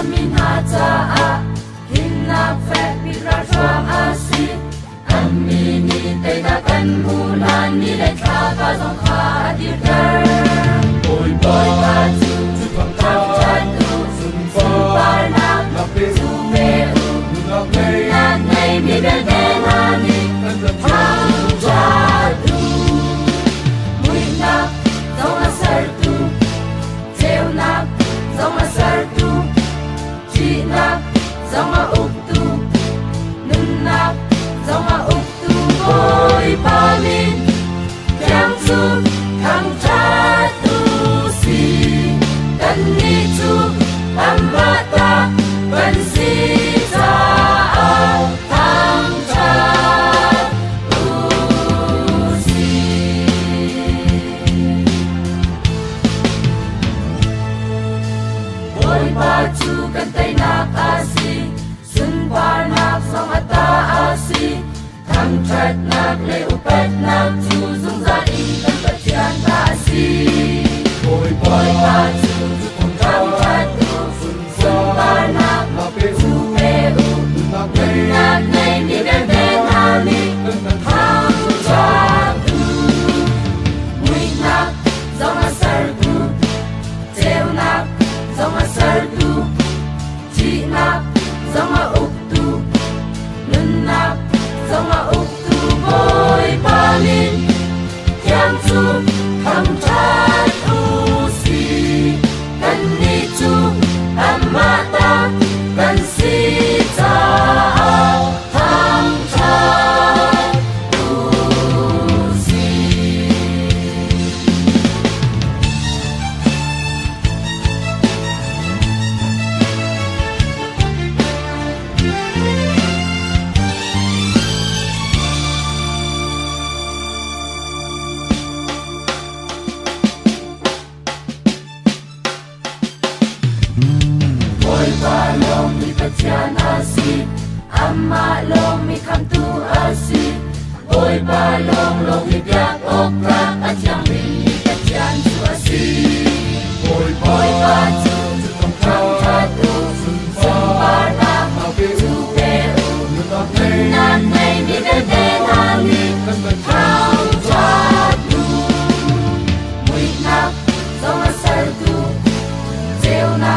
amin haca a hinnak fe pira ruang asi amini teida kan mulan ni le thapa zong kha adirgar boy ba chu chu thang thang chan tu sun par na chu me u na nei mi be de na ni thang cha tu mui na zong a sar tu treo na zong a sar tu chi na zong a uk tu nun na zong a uk tu boy pa min kyang chu thang cha tu si kan ni chu amata kan si cha thang cha tu si boy pa chu kan tai na ka si sun pa nak song ata asi thang chat nak le upet nak chu zung za in kan pa chian ta si boy pa chu thang chat tu sun pa nak chu me u nak nei mi ben ben ha mi thang chat tu mui nak zong a sar tu treo nak zong a sar tu chi nak zong a uk tu nun nak zong a uk tu boy pa min kyang chu thang chat tu si kan ni chu amata kan si cha thang chat tu si boy pa long mi pa chian asi amma long mi kam tu asi boy pa long mi piak ok ra a chiang mi pa chian tu asi boy pa chu thong thang cha tu sun pa na chu pe u na nei mi be de na mi thang cha tu mui na zong a sar tu treo na